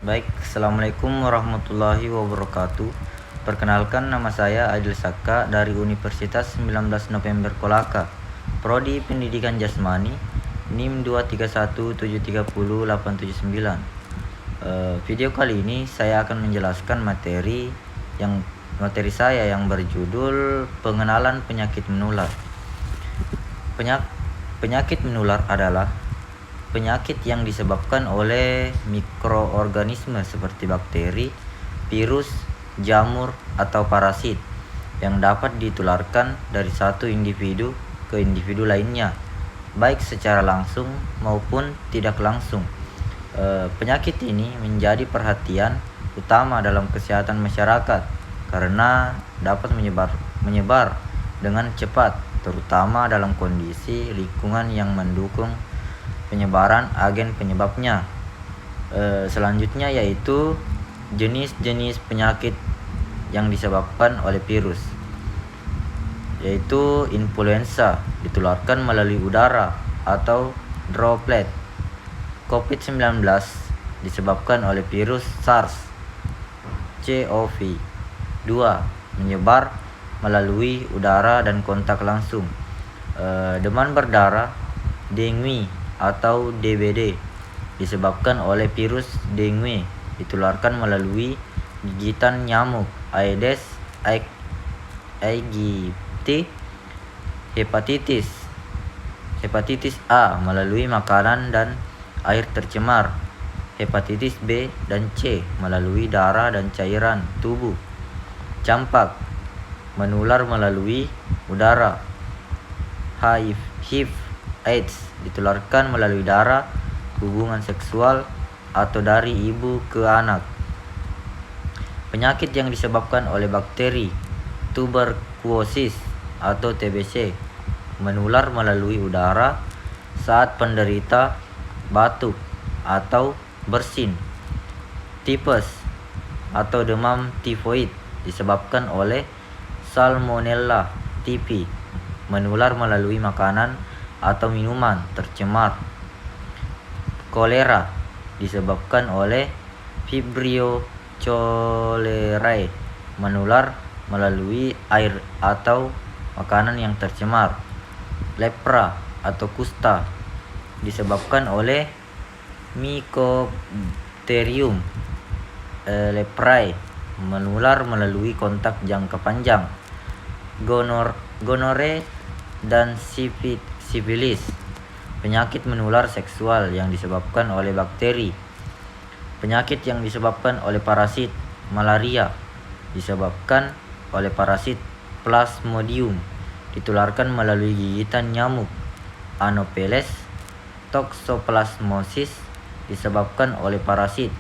Baik, Assalamualaikum warahmatullahi wabarakatuh. Perkenalkan, nama saya Adil Saka dari Universitas 19 November Kolaka, Prodi Pendidikan Jasmani, NIM 231730879. Video kali ini saya akan menjelaskan materi saya yang berjudul pengenalan penyakit menular. Penyakit menular adalah penyakit yang disebabkan oleh mikroorganisme seperti bakteri, virus, jamur, atau parasit yang dapat ditularkan dari satu individu ke individu lainnya, baik secara langsung maupun tidak langsung. Penyakit ini menjadi perhatian utama dalam kesehatan masyarakat karena dapat menyebar dengan cepat, terutama dalam kondisi lingkungan yang mendukung penyebaran agen penyebabnya. Selanjutnya yaitu jenis-jenis penyakit yang disebabkan oleh virus, yaitu influenza ditularkan melalui udara atau droplet. COVID-19 disebabkan oleh virus SARS-CoV-2, menyebar melalui udara dan kontak langsung. Demam berdarah, dengue atau DBD disebabkan oleh virus dengue, ditularkan melalui gigitan nyamuk Aedes aegypti. Hepatitis A melalui makanan dan air tercemar. Hepatitis B dan C melalui darah dan cairan tubuh. Campak menular melalui udara. HIV AIDS ditularkan melalui darah, hubungan seksual, atau dari ibu ke anak. Penyakit yang disebabkan oleh bakteri, tuberkulosis atau TBC, menular melalui udara saat penderita batuk atau bersin. Tipes atau demam tifoid disebabkan oleh Salmonella typhi, menular melalui makanan atau minuman tercemar. Kolera disebabkan oleh Vibrio cholerae, menular melalui air atau makanan yang tercemar. Lepra atau kusta disebabkan oleh Mycobacterium leprae, menular melalui kontak jangka panjang. Gonore dan sifilis, penyakit menular seksual yang disebabkan oleh bakteri. Penyakit yang disebabkan oleh parasit. Malaria disebabkan oleh parasit Plasmodium, ditularkan melalui gigitan nyamuk. Anopheles toxoplasmosis disebabkan oleh parasit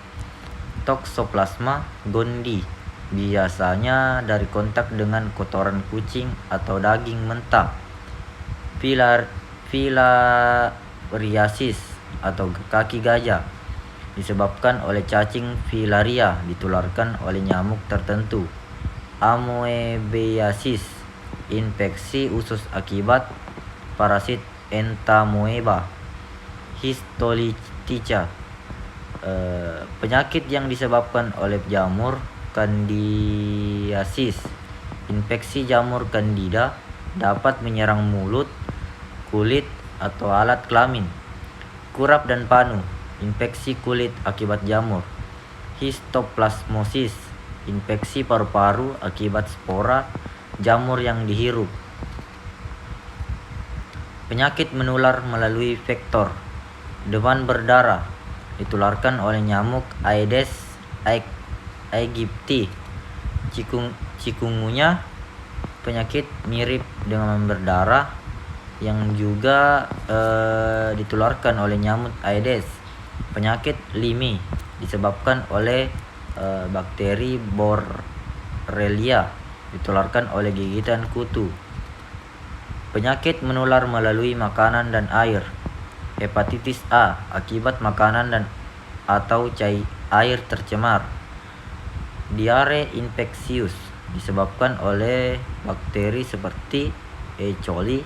Toxoplasma gondii, biasanya dari kontak dengan kotoran kucing atau daging mentah. Filariasis atau kaki gajah disebabkan oleh cacing filaria, ditularkan oleh nyamuk tertentu. Amoebiasis, infeksi usus akibat parasit Entamoeba. Histolytica, penyakit yang disebabkan oleh jamur Candidiasis. Infeksi jamur Candida dapat menyerang mulut, kulit, atau alat kelamin. Kurap dan panu, infeksi kulit akibat jamur. Histoplasmosis, infeksi paru-paru akibat spora jamur yang dihirup. Penyakit menular melalui vektor. Demam berdarah ditularkan oleh nyamuk Aedes aegypti. Chikungunya, penyakit mirip demam berdarah yang juga ditularkan oleh nyamuk Aedes. Penyakit Lyme disebabkan oleh bakteri Borrelia, ditularkan oleh gigitan kutu. Penyakit menular melalui makanan dan air. Hepatitis A akibat makanan dan atau air tercemar. Diare infeksius disebabkan oleh bakteri seperti E. coli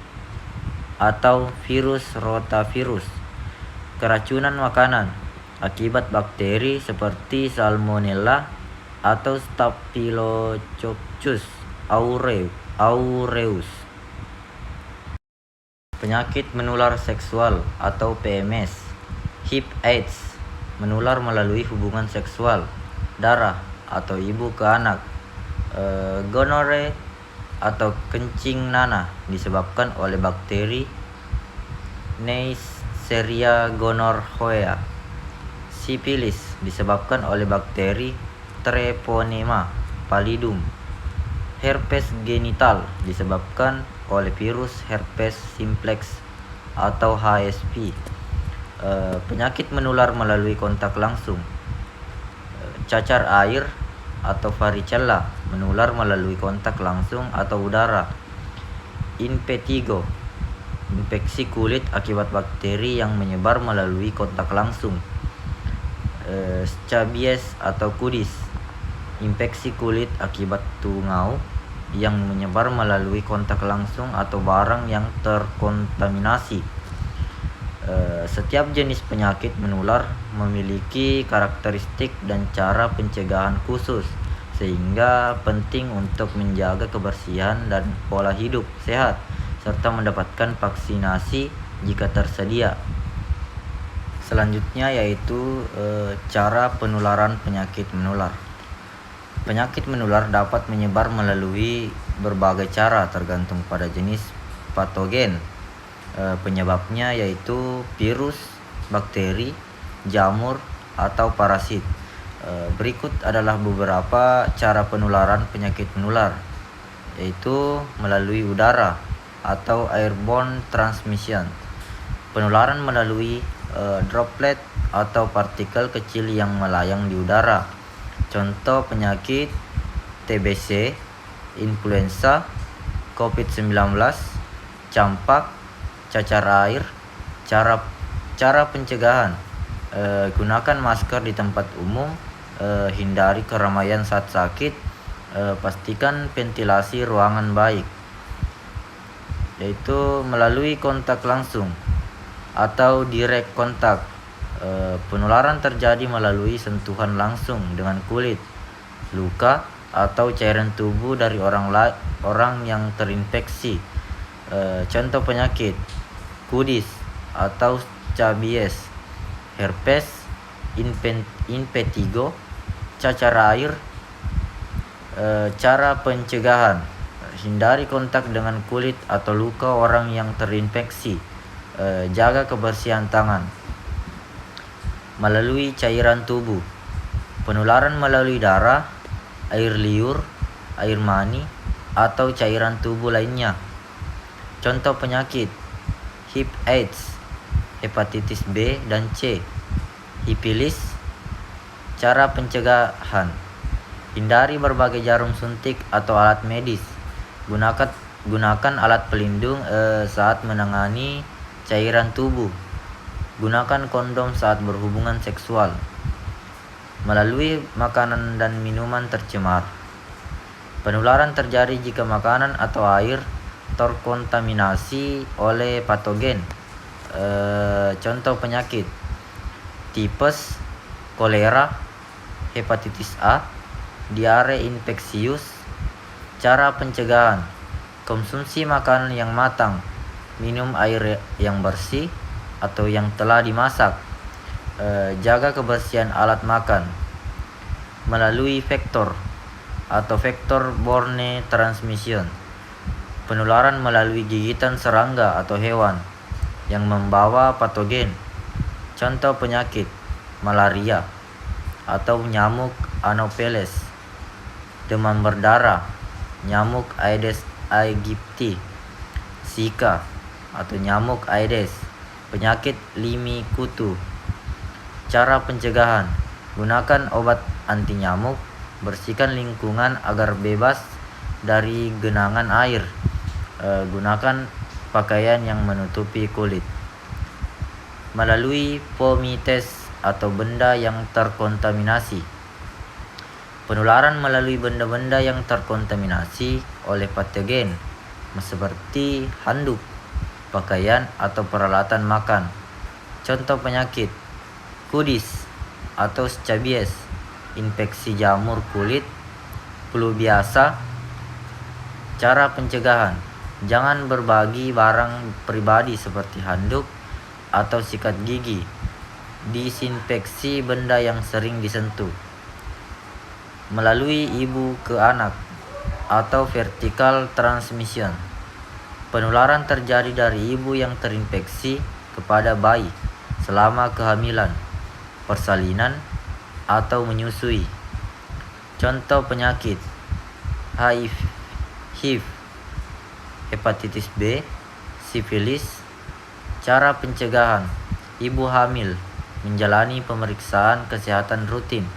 atau virus rotavirus. Keracunan makanan. akibat bakteri seperti Salmonella atau Staphylococcus aureus. Penyakit menular seksual atau PMS. HIV/AIDS menular melalui hubungan seksual darah atau ibu ke anak. Gonore atau kencing nanah disebabkan oleh bakteri Neisseria gonorrhoeae. Sipilis disebabkan oleh bakteri Treponema pallidum. Herpes genital disebabkan oleh virus herpes simplex atau HSV. Penyakit menular melalui kontak langsung. Cacar air atau varicella menular melalui kontak langsung atau udara. Impetigo, infeksi kulit akibat bakteri yang menyebar melalui kontak langsung. Scabies atau kudis, infeksi kulit akibat tungau yang menyebar melalui kontak langsung atau barang yang terkontaminasi. Setiap jenis penyakit menular memiliki karakteristik dan cara pencegahan khusus, sehingga penting untuk menjaga kebersihan dan pola hidup sehat serta mendapatkan vaksinasi jika tersedia. Selanjutnya yaitu cara penularan penyakit menular. Penyakit menular dapat menyebar melalui berbagai cara tergantung pada jenis patogen. Penyebabnya yaitu virus, bakteri, jamur, atau parasit. Berikut adalah beberapa cara penularan penyakit menular, yaitu melalui udara atau airborne transmission. Penularan melalui droplet atau partikel kecil yang melayang di udara. Contoh penyakit TBC, influenza, COVID-19, campak, cacar air. Cara pencegahan: gunakan masker di tempat umum, hindari keramaian saat sakit, pastikan ventilasi ruangan baik. Yaitu melalui kontak langsung atau direct kontak. Penularan terjadi melalui sentuhan langsung dengan kulit, luka, atau cairan tubuh dari orang yang terinfeksi. Contoh penyakit: kudis atau scabies, herpes, impetigo, cacar air. Cara pencegahan: hindari kontak dengan kulit atau luka orang yang terinfeksi. Jaga kebersihan tangan. Melalui cairan tubuh. Penularan melalui darah, air liur, air mani, atau cairan tubuh lainnya. Contoh penyakit: HIV/AIDS, hepatitis B dan C, sipilis. Cara pencegahan: hindari berbagai jarum suntik atau alat medis. Gunakan alat pelindung saat menangani cairan tubuh. Gunakan kondom saat berhubungan seksual. Melalui makanan dan minuman tercemar. Penularan terjadi jika makanan atau air terkontaminasi oleh patogen. Contoh penyakit: tipes, kolera, hepatitis A, diare infeksius. Cara pencegahan: konsumsi makanan yang matang, minum air yang bersih atau yang telah dimasak. Jaga kebersihan alat makan. Melalui vektor atau vector-borne transmission. Penularan melalui gigitan serangga atau hewan yang membawa patogen. Contoh penyakit: malaria atau nyamuk Anopheles, demam berdarah, nyamuk Aedes aegypti, Zika atau nyamuk Aedes, penyakit limi kutu. Cara pencegahan: gunakan obat anti nyamuk, bersihkan lingkungan agar bebas dari genangan air. Gunakan pakaian yang menutupi kulit. Melalui vomites atau benda yang terkontaminasi. Penularan melalui benda-benda yang terkontaminasi oleh patogen, seperti handuk, pakaian, atau peralatan makan. Contoh penyakit: kudis atau scabies, infeksi jamur kulit, flu biasa. Cara pencegahan: jangan berbagi barang pribadi seperti handuk atau sikat gigi. Disinfeksi benda yang sering disentuh. Melalui ibu ke anak atau vertical transmission. Penularan terjadi dari ibu yang terinfeksi kepada bayi selama kehamilan, persalinan, atau menyusui. Contoh penyakit: HIV, hepatitis B, sifilis. Cara pencegahan: ibu hamil menjalani pemeriksaan kesehatan rutin,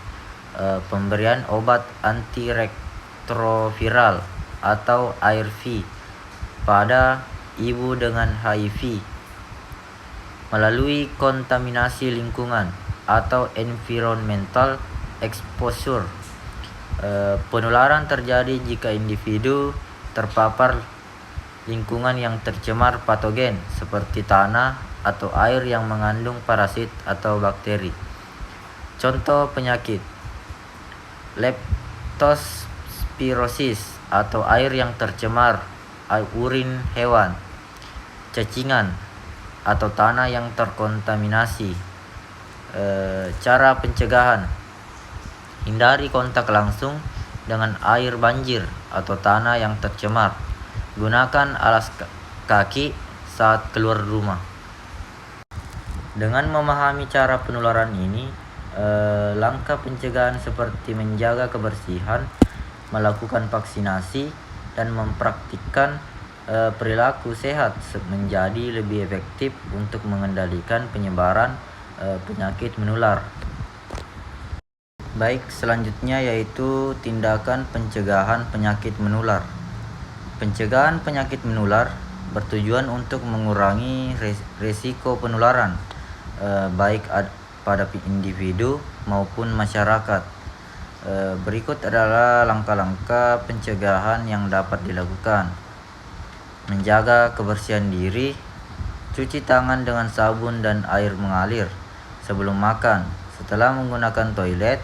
pemberian obat antiretroviral atau ARV pada ibu dengan HIV, melalui kontaminasi lingkungan atau environmental exposure. Penularan terjadi jika individu terpapar lingkungan yang tercemar patogen seperti tanah atau air yang mengandung parasit atau bakteri. Contoh penyakit: leptospirosis atau air yang tercemar, urin hewan, cacingan, atau tanah yang terkontaminasi. Cara pencegahan: hindari kontak langsung dengan air banjir atau tanah yang tercemar. Gunakan alas kaki saat keluar rumah. Dengan memahami cara penularan ini, langkah pencegahan seperti menjaga kebersihan, melakukan vaksinasi, dan mempraktikkan perilaku sehat menjadi lebih efektif untuk mengendalikan penyebaran penyakit menular. Baik, selanjutnya yaitu tindakan pencegahan penyakit menular. Pencegahan penyakit menular bertujuan untuk mengurangi risiko penularan baik pada individu maupun masyarakat. Berikut adalah langkah-langkah pencegahan yang dapat dilakukan. Menjaga kebersihan diri, cuci tangan dengan sabun dan air mengalir sebelum makan, setelah menggunakan toilet,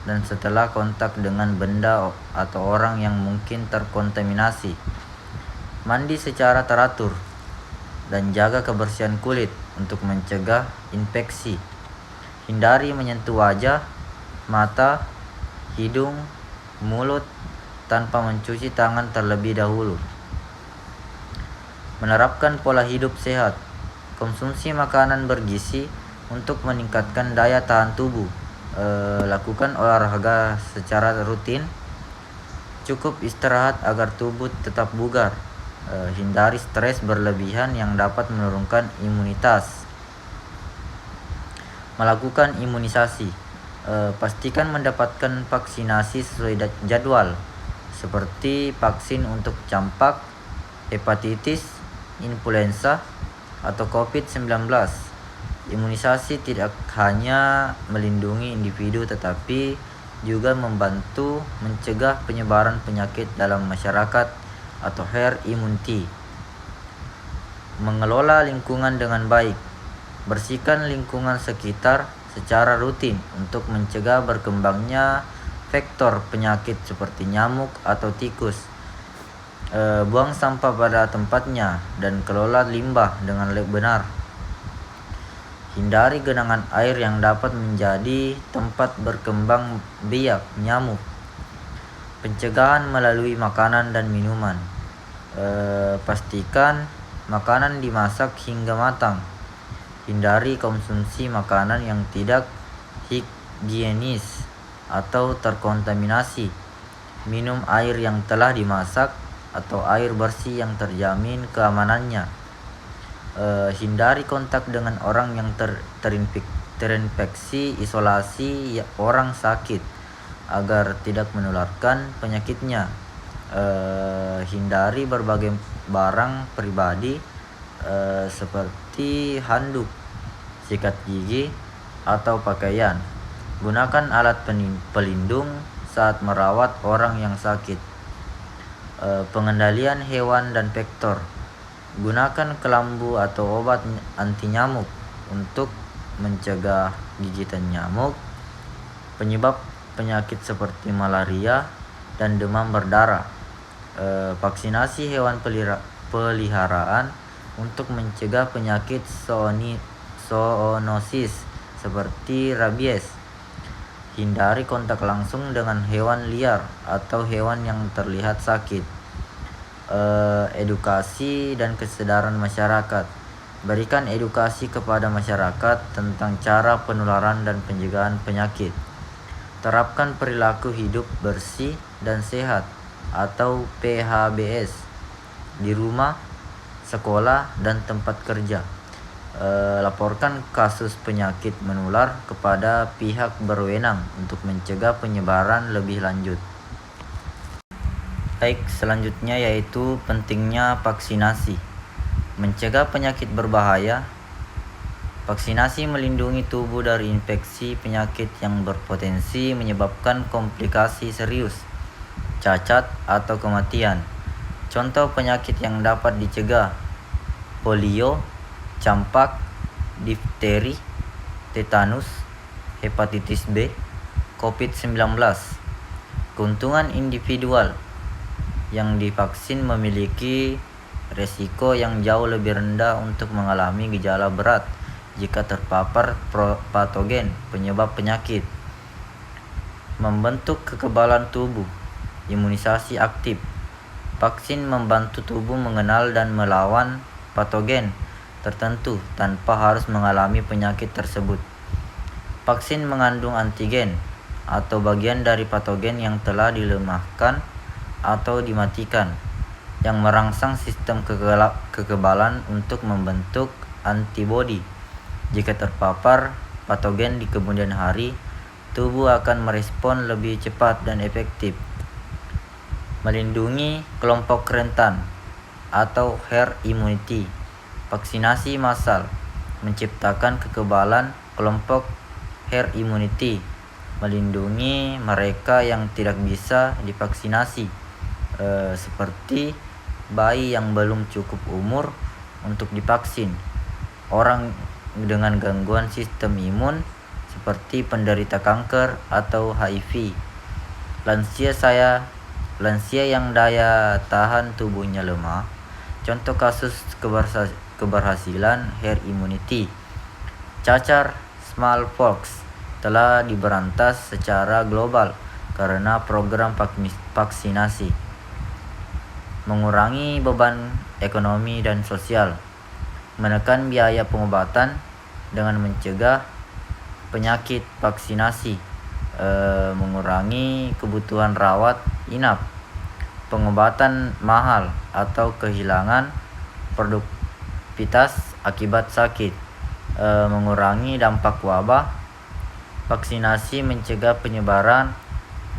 dan setelah kontak dengan benda atau orang yang mungkin terkontaminasi. Mandi secara teratur dan jaga kebersihan kulit untuk mencegah infeksi. Hindari menyentuh wajah, mata, hidung, mulut tanpa mencuci tangan terlebih dahulu. Menerapkan pola hidup sehat. Konsumsi makanan bergizi untuk meningkatkan daya tahan tubuh. Lakukan olahraga secara rutin. Cukup istirahat agar tubuh tetap bugar. Hindari stres berlebihan yang dapat menurunkan imunitas. Melakukan imunisasi. Pastikan mendapatkan vaksinasi sesuai jadwal, seperti vaksin untuk campak, hepatitis, influenza, atau COVID-19. Imunisasi tidak hanya melindungi individu tetapi juga membantu mencegah penyebaran penyakit dalam masyarakat atau herd immunity. Mengelola lingkungan dengan baik. Bersihkan lingkungan sekitar secara rutin untuk mencegah berkembangnya vektor penyakit seperti nyamuk atau tikus. Buang sampah pada tempatnya dan kelola limbah dengan benar. Hindari genangan air yang dapat menjadi tempat berkembang biak nyamuk. Pencegahan melalui makanan dan minuman. Pastikan makanan dimasak hingga matang. Hindari konsumsi makanan yang tidak higienis atau terkontaminasi. Minum air yang telah dimasak atau air bersih yang terjamin keamanannya. Hindari kontak dengan orang yang terinfeksi, isolasi orang sakit agar tidak menularkan penyakitnya. Hindari berbagai barang pribadi seperti handuk, sikat gigi, atau pakaian. Gunakan alat pelindung saat merawat orang yang sakit. Pengendalian hewan dan vektor. Gunakan kelambu atau obat anti nyamuk untuk mencegah gigitan nyamuk penyebab penyakit seperti malaria dan demam berdarah. Vaksinasi hewan peliharaan untuk mencegah penyakit zoonosis seperti rabies. Hindari kontak langsung dengan hewan liar atau hewan yang terlihat sakit. Edukasi dan kesadaran masyarakat. Berikan edukasi kepada masyarakat tentang cara penularan dan pencegahan penyakit. Terapkan perilaku hidup bersih dan sehat atau PHBS di rumah, sekolah, dan tempat kerja. Laporkan kasus penyakit menular kepada pihak berwenang untuk mencegah penyebaran lebih lanjut. Baik, selanjutnya yaitu pentingnya vaksinasi. Mencegah penyakit berbahaya. Vaksinasi melindungi tubuh dari infeksi penyakit yang berpotensi menyebabkan komplikasi serius, cacat, atau kematian. Contoh penyakit yang dapat dicegah: polio, campak, difteri, tetanus, hepatitis B, COVID-19. Keuntungan individual. Yang divaksin memiliki resiko yang jauh lebih rendah untuk mengalami gejala berat jika terpapar patogen penyebab penyakit. Membentuk kekebalan tubuh. Imunisasi aktif. Vaksin membantu tubuh mengenal dan melawan patogen tertentu tanpa harus mengalami penyakit tersebut. Vaksin mengandung antigen atau bagian dari patogen yang telah dilemahkan atau dimatikan, yang merangsang sistem kekebalan untuk membentuk antibodi. Jika terpapar patogen di kemudian hari, tubuh akan merespon lebih cepat dan efektif. Melindungi kelompok rentan atau herd immunity. Vaksinasi massal menciptakan kekebalan kelompok herd immunity, melindungi mereka yang tidak bisa divaksinasi, seperti bayi yang belum cukup umur untuk divaksin, orang dengan gangguan sistem imun seperti penderita kanker atau HIV, lansia yang daya tahan tubuhnya lemah. Contoh kasus keberhasilan herd immunity: cacar, smallpox telah diberantas secara global karena program vaksinasi. Mengurangi beban ekonomi dan sosial. Menekan biaya pengobatan dengan mencegah penyakit vaksinasi. Mengurangi kebutuhan rawat inap, pengobatan mahal, atau kehilangan produktivitas akibat sakit. Mengurangi dampak wabah. Vaksinasi mencegah penyebaran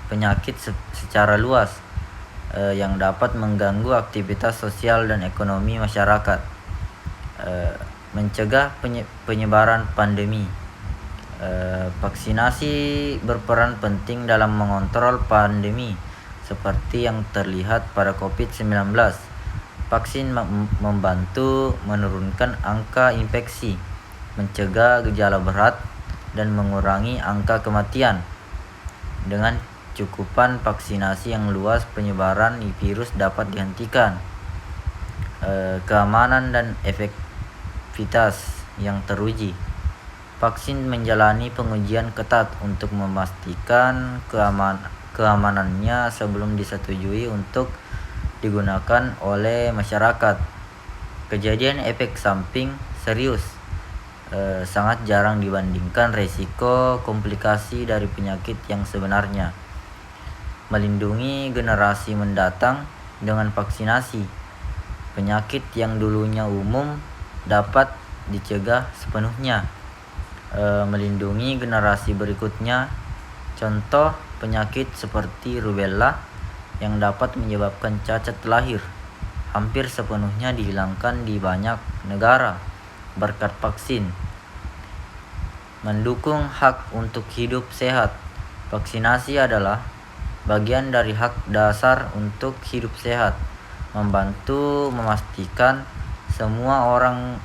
penyakit secara luas yang dapat mengganggu aktivitas sosial dan ekonomi masyarakat. Mencegah penyebaran pandemi. Vaksinasi berperan penting dalam mengontrol pandemi seperti yang terlihat pada COVID-19. Vaksin membantu menurunkan angka infeksi, mencegah gejala berat, dan mengurangi angka kematian. Dengan cakupan vaksinasi yang luas, penyebaran virus dapat dihentikan. Keamanan dan efektivitas yang teruji. Vaksin menjalani pengujian ketat untuk memastikan keamanannya sebelum disetujui untuk digunakan oleh masyarakat. Kejadian efek samping serius sangat jarang dibandingkan resiko komplikasi dari penyakit yang sebenarnya. Melindungi generasi mendatang dengan vaksinasi. Penyakit yang dulunya umum dapat dicegah sepenuhnya. Melindungi generasi berikutnya. Contoh penyakit seperti rubella yang dapat menyebabkan cacat lahir hampir sepenuhnya dihilangkan di banyak negara berkat vaksin. Mendukung hak untuk hidup sehat. Vaksinasi adalah bagian dari hak dasar untuk hidup sehat, membantu memastikan semua orang,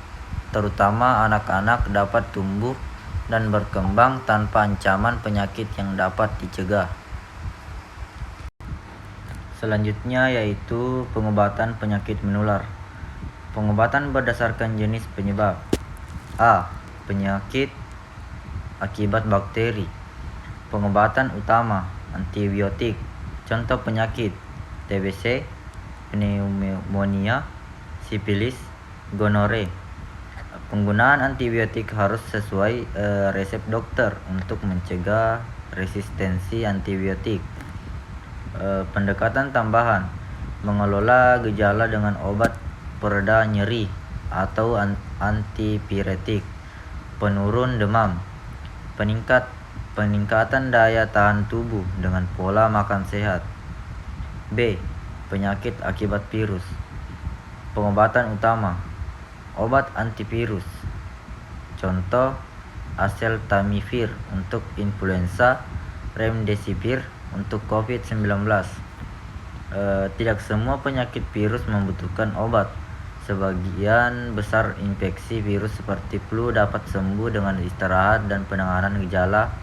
terutama anak-anak, dapat tumbuh dan berkembang tanpa ancaman penyakit yang dapat dicegah. Selanjutnya yaitu pengobatan penyakit menular. Pengobatan berdasarkan jenis penyebab. A. Penyakit akibat bakteri. Pengobatan utama antibiotik. Contoh penyakit TBC, pneumonia, sifilis, gonore. Penggunaan antibiotik harus sesuai resep dokter untuk mencegah resistensi antibiotik. Pendekatan tambahan, mengelola gejala dengan obat pereda nyeri atau antipiretik, penurun demam, peningkatan daya tahan tubuh dengan pola makan sehat. B. Penyakit akibat virus. Pengobatan utama, obat antivirus. Contoh Acaltamivir untuk influenza, remdesivir untuk COVID-19. Tidak semua penyakit virus membutuhkan obat. Sebagian besar infeksi virus seperti flu dapat sembuh dengan istirahat dan penanganan gejala.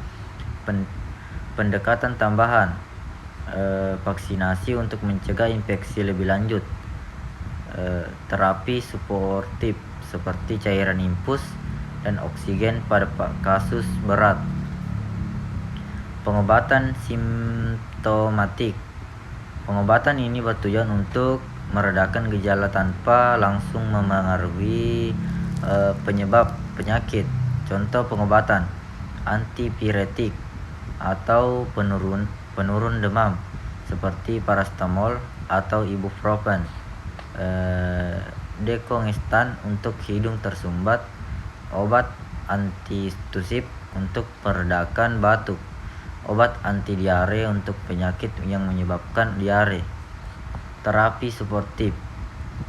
Pendekatan tambahan, vaksinasi untuk mencegah infeksi lebih lanjut. Terapi suportif seperti cairan infus dan oksigen pada kasus berat. Pengobatan simptomatik. Pengobatan ini bertujuan untuk meredakan gejala tanpa langsung memengaruhi penyebab penyakit. Contoh pengobatan antipiretik atau penurun demam seperti paracetamol atau ibuprofen. Dekongestan untuk hidung tersumbat, obat antitusif untuk meredakan batuk, obat anti diare untuk penyakit yang menyebabkan diare. Terapi suportif.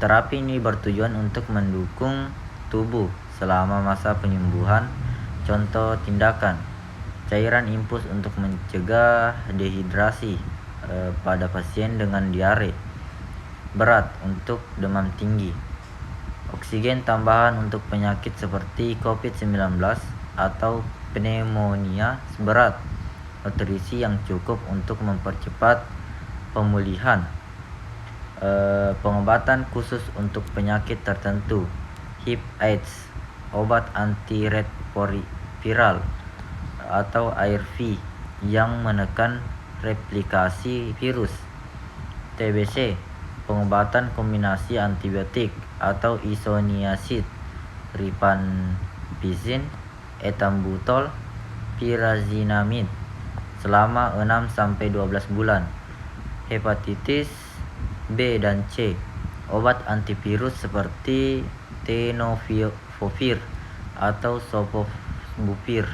Terapi ini bertujuan untuk mendukung tubuh selama masa penyembuhan. Contoh tindakan cairan infus untuk mencegah dehidrasi pada pasien dengan diare berat untuk demam tinggi. Oksigen tambahan untuk penyakit seperti COVID-19 atau pneumonia berat. Nutrisi yang cukup untuk mempercepat pemulihan. Pengobatan khusus untuk penyakit tertentu. HIV/AIDS, obat antiretroviral atau ARV yang menekan replikasi virus. TBC, pengobatan kombinasi antibiotik atau isoniazid, rifampicin, ethambutol, pyrazinamide selama 6-12 bulan. Hepatitis B dan C, obat antivirus seperti tenofovir atau sofosbuvir.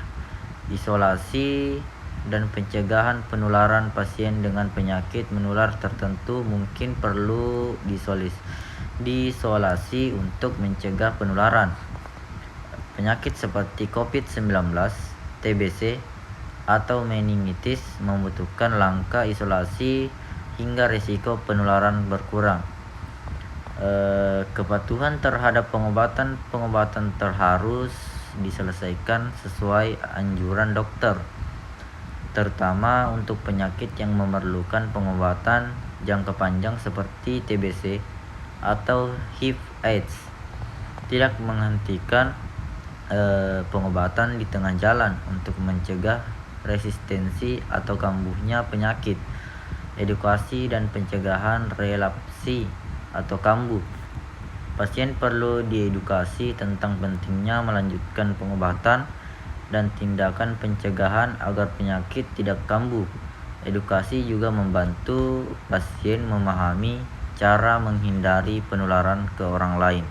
Isolasi dan pencegahan penularan. Pasien dengan penyakit menular tertentu mungkin perlu diisolasi untuk mencegah penularan. Penyakit seperti COVID-19, TBC, atau meningitis membutuhkan langkah isolasi hingga risiko penularan berkurang. Kepatuhan terhadap pengobatan harus diselesaikan sesuai anjuran dokter, terutama untuk penyakit yang memerlukan pengobatan jangka panjang seperti TBC atau HIV/AIDS. Tidak menghentikan pengobatan di tengah jalan untuk mencegah resistensi atau kambuhnya penyakit. Edukasi dan pencegahan relapsi atau kambuh. Pasien perlu diedukasi tentang pentingnya melanjutkan pengobatan dan tindakan pencegahan agar penyakit tidak kambuh. Edukasi juga membantu pasien memahami cara menghindari penularan ke orang lain.